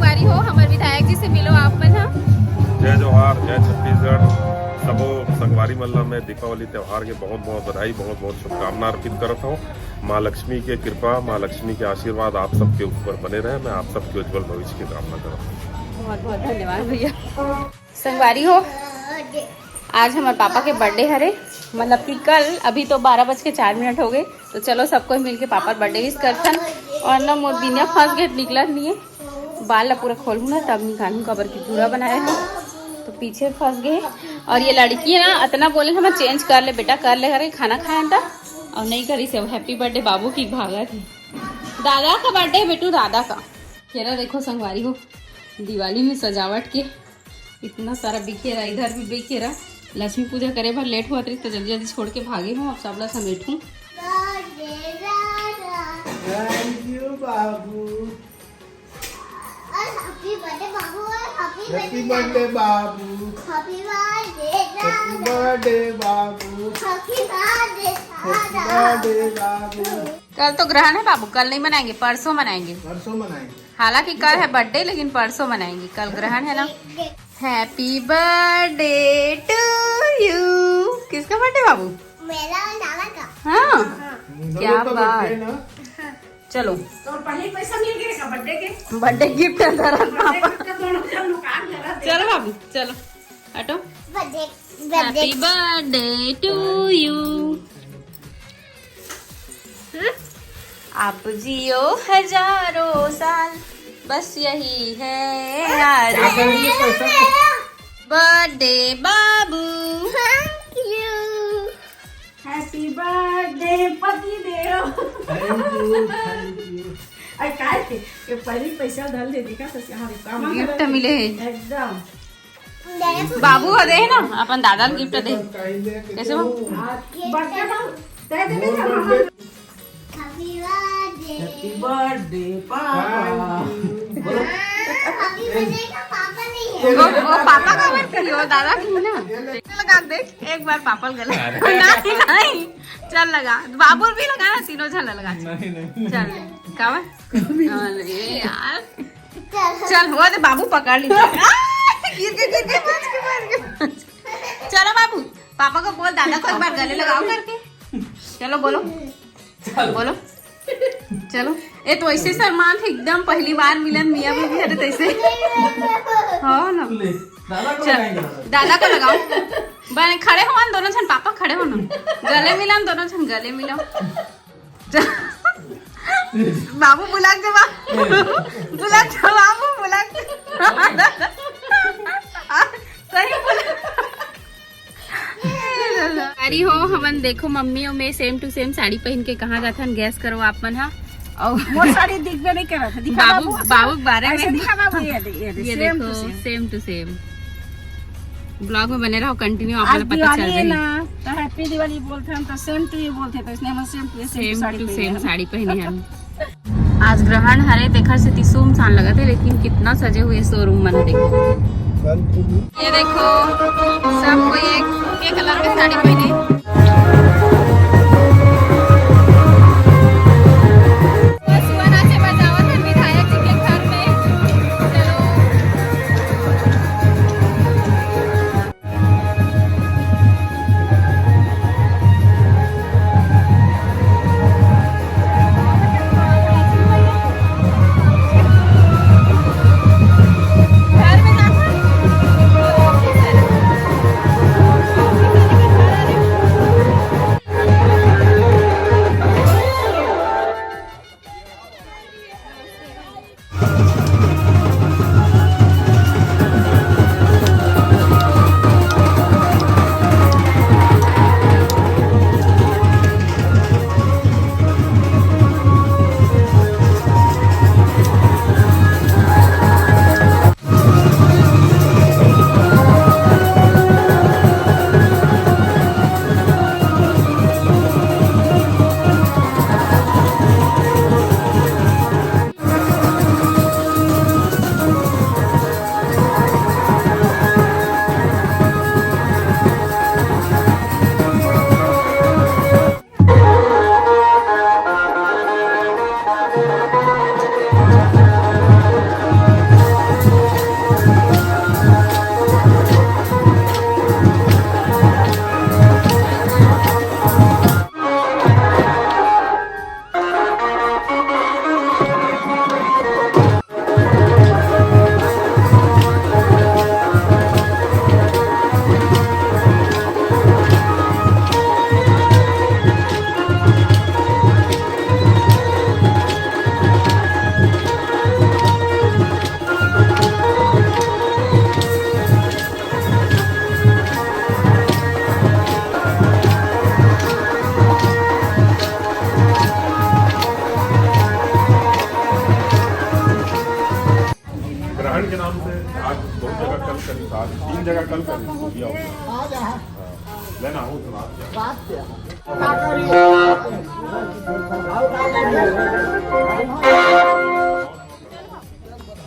संगवारी हो हमारे विधायक जी से मिलो आप मन। जय जोहार, जय छत्तीसगढ़। सबो संगवारी मल्ला में दीपावली त्योहार के बहुत बहुत बधाई, बहुत बहुत शुभकामना अर्पित करता हूँ। माँ लक्ष्मी के कृपा, माँ लक्ष्मी के आशीर्वाद आप सबके ऊपर बने रहे। मैं आप सबके उज्जवल भविष्य की कामना करता हूँ। बहुत बहुत धन्यवाद भैया। संगवारी हो आज हमारे पापा के बर्थडे हरे, मतलब कि कल। अभी तो 12:04 हो गए, तो चलो सबको मिलके पापा बर्थडे विश करथन। और ना मोर बिना फर्स्ट गेट निकला नहीं है, बाल ला पूरा खोलूँ ना तब निकालूँ। कबर की पूरा बनाया है तो पीछे फंस गए। और ये लड़की है ना इतना बोले हम चेंज कर ले बेटा, कर ले करे खाना खाया था और नहीं करी से। हैप्पी बर्थडे बाबू की भागा थी। दादा का बर्थडे बेटू, दादा का। खेरा देखो संगवारी हो दिवाली में सजावट के इतना सारा बिखेरा, इधर भी बिखेरा। लक्ष्मी पूजा करे भर लेट हुआ तो जल्दी जल्दी छोड़ के भागे हूँ। अब सबला समेटूँ। हैप्पी बर्थडे बाबू, हैप्पी बर्थडे बाबू, हैप्पी बर्थडे बाबू। कल तो ग्रहण है बाबू, कल नहीं मनाएंगे, परसों मनाएंगे। परसों मनाएंगे। हालांकि कल है बर्थडे लेकिन परसों मनाएंगे, कल ग्रहण है ना। Happy birthday to you. किसका बर्थडे बाबू? मेरा और दादा का। हाँ क्या बात। चलो तो पहले पैसा मिल गया बर्थडे के, बर्थडे गिफ्ट है जरा पापा। चलो बाबू चलो हटो। Happy birthday to you. आप जियो हजारों साल, बस यही है आज। बर्थडे बाबू। हैप्पी बर्थडे पति देव। अरे काय थे ये पहले पैसा डाल दे दिखा तो हमारे काम गिफ्ट मिले है एकदम। बाबू दे ना अपन दादा ने गिफ्ट दे। कैसे बाबू? बर्थडे दे दे बेटा। हैप्पी बर्थडे पापा। वो पापा का मत करियो, दादा की ना। लगा देख एक बार पापा गला। नहीं नहीं चल लगा, बाबू भी लगा ना, तीनों झल लगा। चल कावा अरे यार चल हुआ तो बाबू पकड़ ली। गिर के चलो बाबू पापा को बोल दादा को एक बार गले लगाओ करके। चलो बोलो बोलो चलो। ये तो ऐसे सलमान थे एकदम पहली बार मिलन मियाँ भी है तैसे। हाँ ना दादा को लगाओ। बने खड़े हो दोनों जन, पापा खड़े हो ना, गले मिला दोनों जन, गले मिलाओ। बाबू बुला के बुला बाबू बुला सही बोला। अरे हो हमन देखो मम्मी और मैं सेम टू सेम साड़ी पहन के कहाँ जाथन, गैस करो आप मन। हाँ और वो साड़ी दिखबे नहीं कर रहा था। दिखा बाबू बारे में दिखा बाबू ये ये देखो सेम टू सेम। ब्लॉग में बने रहो कंटिन्यू, आज आपको पता चल दिवाली है जाएगी। ना तो हैप्पी दिवाली बोलते हैं तो सेम टू यू बोलते हैं, तो इसलिए हम सेम टू सेम साड़ी पहनी है। आज ग्रहण हरे देखा से तिसुम सान लगा थे, लेकिन कितना सजे हुए शोरूम मन देखो। ये देखो सब कोई एक कलर की साड़ी पहने। नारायण के नाम से आज 2 जगह कल करी, आज 3 जगह कल करी पूजा हो गई। लेना हो तो रात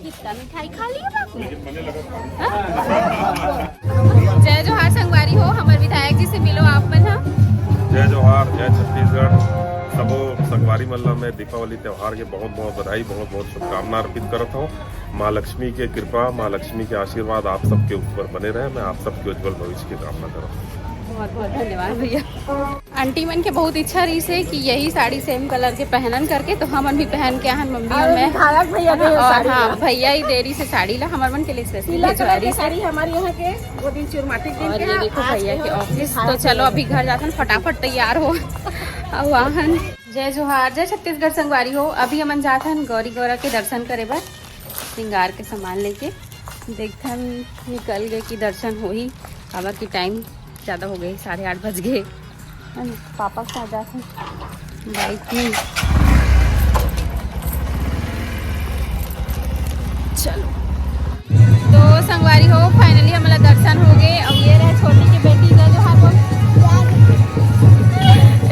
कितना मिठाई खा लिया बापू। लेकिन मने लगा जय जोहार संगवारी हो, हमारे विधायक जी से मिलो आप मन। जय जोहार, जय छत्तीसगढ़। सबो संगवारी मल्ला में दीपावली त्यौहार के बहुत बहुत बधाई, बहुत बहुत शुभकामना अर्पित करता हूँ। माँ लक्ष्मी के कृपा, माँ लक्ष्मी के आशीर्वाद आप सबके ऊपर बने रहे। मैं आप सबके उज्जवल भविष्य की कामना करता हूँ। बहुत बहुत धन्यवाद भैया। आंटी मन के बहुत इच्छा रही से कि यही साड़ी सेम कलर के पहनन करके, तो हमन भी पहन के आहन मम्मी और मैं। भैया और हाँ, भैया ही देरी से साड़ी ला हमारे मन के लिए स्पेशल साड़ी हमारे यहाँ के वो दिन चुरमाटी दिन और के ये देखो भैया के ऑफिस। तो चलो अभी घर जाते फटाफट तैयार हो वाहन। जय जोहार, जय छत्तीसगढ़ संगवारी हो। अभी हमन जाथन गौरी गौरा के दर्शन करे बर, श्रृंगार के सामान लेके देखथन निकल गए कि दर्शन हो ही। अब की टाइम ज़्यादा हो गई, 8:30 बज गए। पापा के साथ जाथन बाइक में। चलो तो संगवारी हो, फाइनली हमारा दर्शन हो गए। अब ये रहे छोटी की बेटी जय जोहार बोल।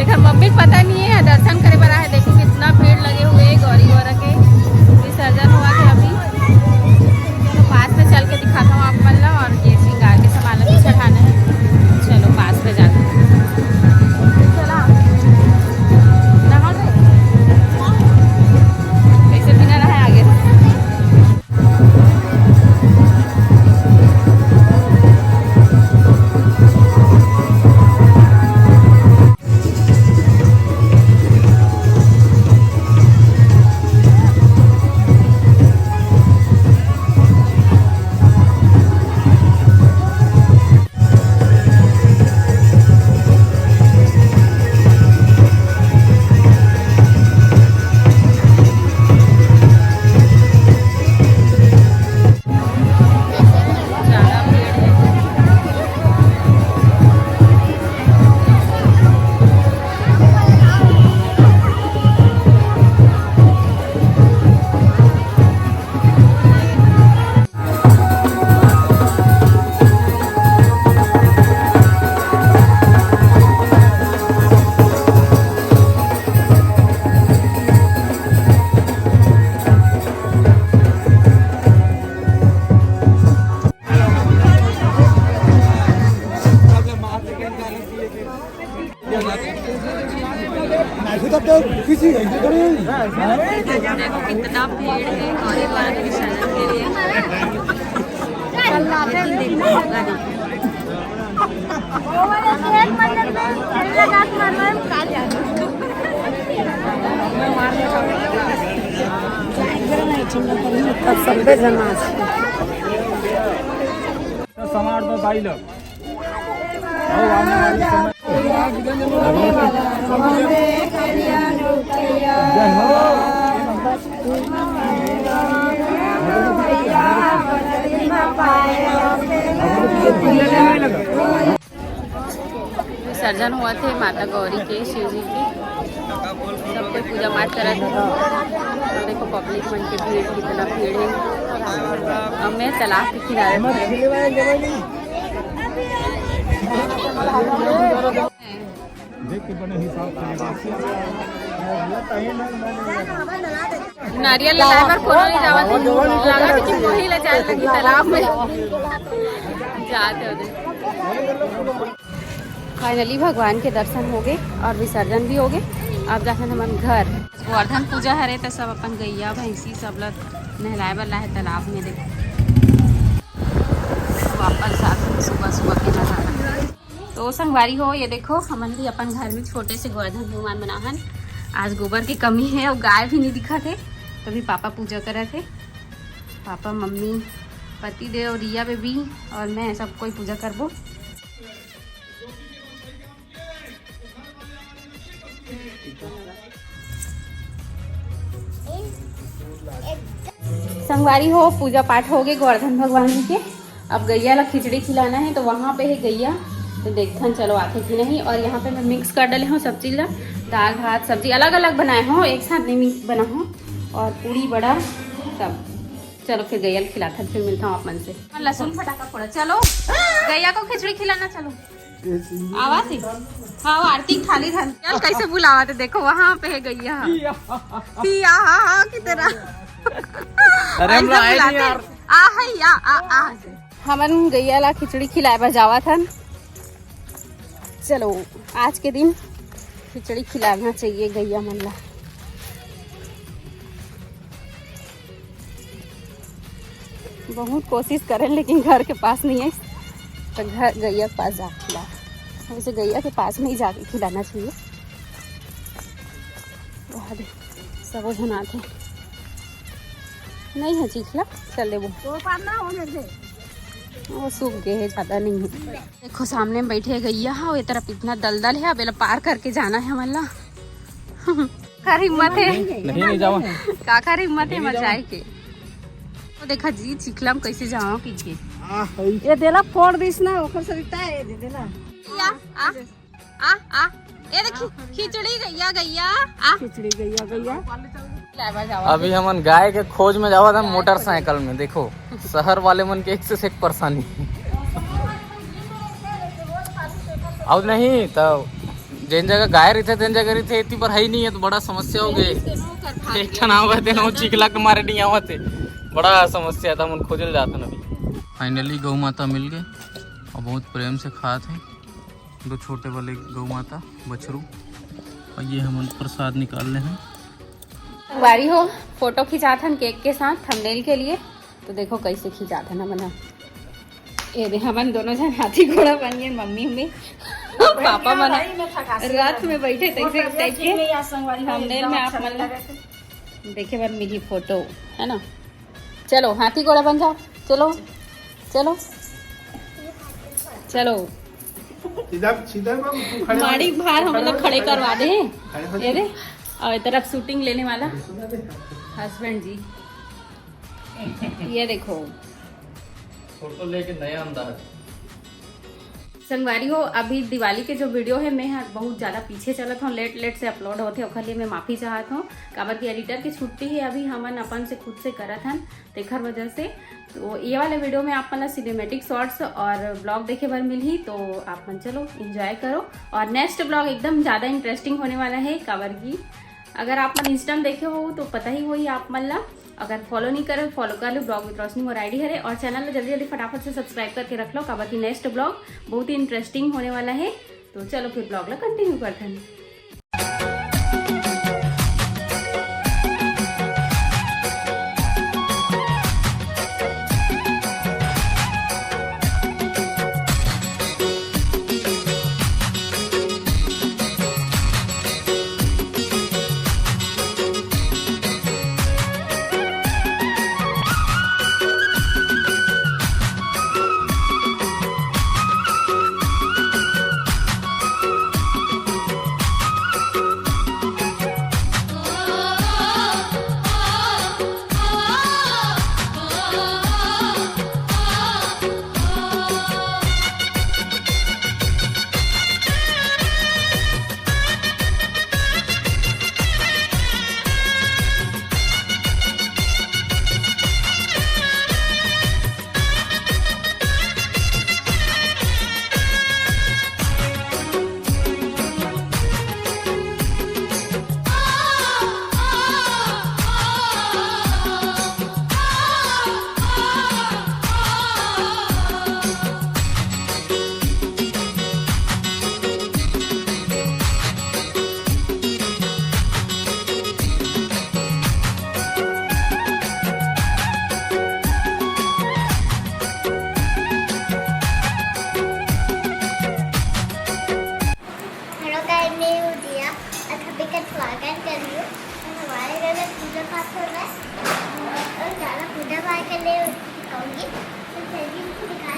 एक मम्मी को पता नहीं है दर्शन करे बना है। देखो कितना भीड़ लगे हुए गौरी गौरा के विसर्जन हुआ थे अभी। तो पास में चल के दिखाता हूँ आप मल्ला। और ये श्रृंगार के सामान भी चढ़ाना है। चलो पास में जाते चला नहा गए कैसे बिना रहा आगे। देखो कितना भीड़ है गौरी गौरा के विसर्जन के लिए। समाज में भाई लोग विसर्जन हुआ थे माता गौरी के, शिव जी की। सब कोई पूजा पाठ करा था। और देखो पब्लिक मन के भीड़, कितना भीड़ है। अब मैं तालाब के किनारे नारियल लगाए पर कोनो नहीं जावत लगा कि वही ले जाए लगी तालाब में जाते होते। फाइनली भगवान के दर्शन हो गए और विसर्जन भी हो गए। अब जाते हम घर। गोवर्धन पूजा हरे तो सब अपन गैया भैंसी सब लोग नहलाए वाला है तालाब में। देखो वापस आते सुबह सुबह के नजारा। तो संगवारी हो, ये देखो हमन भी अपन घर में छोटे से गोवर्धन भगवान बनाहन। आज गोबर की कमी है और गाय भी नहीं दिखा थे, तभी पापा पूजा करे थे। पापा मम्मी पति देव रिया बेबी और मैं सब कोई पूजा करबो। संगवारी हो, पूजा पाठ हो गए गोवर्धन भगवान जी के। अब गैया ला खिचड़ी खिलाना है, तो वहाँ पे है गैया, तो देखते चलो आते कि नहीं। और यहाँ पे मैं मिक्स कर डाले हूँ सब चीज़ ला, दाल भात सब्जी अलग अलग बनाए हो, एक साथ नहीं मिक्स बना हो। और पूड़ी बड़ा सब चलो फिर गैया खिलाता फिर मिलता हूँ आप मन से। लहसुन फटाका फोड़ा, चलो गैया को खिचड़ी खिलाना। चलो आवाज थी। हाँ वो आरती थाली था। चल कैसे बुलावा थे, देखो वहाँ पे है गैया पिया हाँ की तरह। अरे हम आए नहीं यार। आ हमन गैया ला खिचड़ी खिलाए बजावा था। चलो आज के दिन खिचड़ी खिलाना चाहिए गैया मन ला। बहुत कोशिश करें लेकिन घर के पास नहीं है, तो घर गैया के पास जा खिला। वैसे गैया के पास नहीं जाके खिलाना चाहिए। बहुत सब झना थे नहीं है चीखला। चल दे वो सूख गए है, ज्यादा नहीं है। देखो सामने में बैठे गैया है, ये तरफ इतना दलदल है, अब पार करके जाना है हमारा। का हिम्मत है नहीं जाओ, का हिम्मत है मचाए के। तो देखा जी चिखला में कैसे जाओ पीछे ये देला फोड़ दिस ना ओकर सरिता है दे देला आ ये देखी खिचड़ी गैया आ खिचड़ी गैया। अभी हमन गाय के खोज में जावा था मोटरसाइकिल में। देखो शहर वाले मन के एक से एक परेशानी। अब नहीं तो जिन जगह गाय रहते तेन जगह रहते इतनी पर है ही नहीं है, तो बड़ा समस्या हो गई। एक ठन आवत है चिखला के मारे नहीं आवत है, बड़ा समस्या था। मन खोजल जाता अभी। फाइनली गौ माता मिल गए और बहुत प्रेम से खाते हैं। 2 छोटे वाले गौ माता बछरू, और ये हम प्रसाद निकाल रहे हैं। बारी हो फोटो खिंचाथन केक के साथ थंबनेल के लिए। तो देखो कैसे खिंचाथन ना बना। ये दे हमन दोनों जन हाथी घोड़ा बन गए, मम्मी में पापा मना रात में बैठे तैसे टाइप के थंबनेल में आप मन देखे बार मिली फोटो है ना। चलो हाथी घोड़ा बन जाओ। चलो चलो चलो सीधा माड़ी भार हम लोग खड़े करवा दे। ये दे और इस तरफ शूटिंग लेने वाला हस्बैंड जी। ये देखो फोटो लेके नया अंदाज। संगवारी हो अभी दिवाली के जो वीडियो है मैं बहुत ज़्यादा पीछे चलत हूँ, लेट से अपलोड होते ओखर लिए मैं माफ़ी चाहत हूँ। काबर की एडिटर की छुट्टी है अभी हमन अपन से खुद से करत हन, तेखर वजह से। तो ये वाले वीडियो में आप मतलब सिनेमेटिक शॉर्ट्स और ब्लॉग देखे बार मिली, तो आप मन चलो एंजॉय करो। और नेक्स्ट ब्लॉग एकदम ज़्यादा इंटरेस्टिंग होने वाला है। काबर की अगर आप मन इंस्टाग्राम देखे हो तो पता ही वही आप मन ला। अगर फॉलो नहीं करे फॉलो कर लो, ब्लॉग विद रोशनी और आईडी है। और चैनल में जल्दी जल्दी फटाफट से सब्सक्राइब करके रख लो, काबर की नेक्स्ट ब्लॉग बहुत ही इंटरेस्टिंग होने वाला है। तो चलो फिर ब्लॉग ला कंटिन्यू करते हैं। स्वागत कर रही हूँ। हमारे घर में पूजा पाठ हो रहा है और ज़्यादा पूजा पाठ करने कहूँगी तो जल्दी उनको दिखा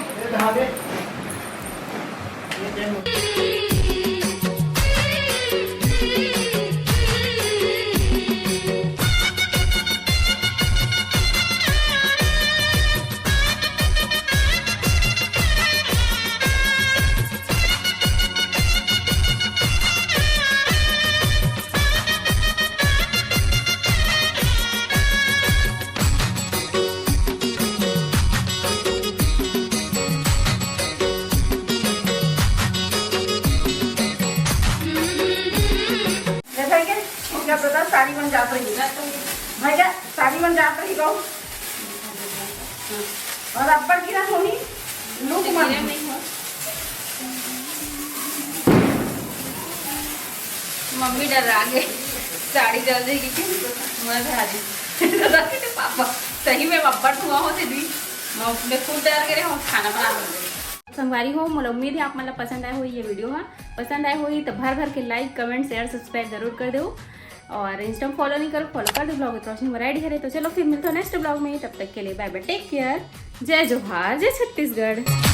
और अब्बड़ गिरा होनी लूक मार नहीं हो मम्मी डर रहा गए साड़ी जल जाएगी कि मैं भरा दी पापा सही में अब्बड़ हुआ होते दी मैं खुद डर गए हो खाना बना संगवारी हो मोला उम्मीद है आप मतलब पसंद आए हुई ये वीडियो हाँ पसंद आए हुई तो भर भर के लाइक कमेंट शेयर सब्सक्राइब जरूर कर दो और इंस्टा फॉलो नहीं करो फॉलो कर दो ब्लॉग विद रोशनी वैरायटी है तो चलो फिर मिलते हो नेक्स्ट ब्लॉग में तब तक के लिए बाय बाय टेक केयर जय जोहार जय छत्तीसगढ़।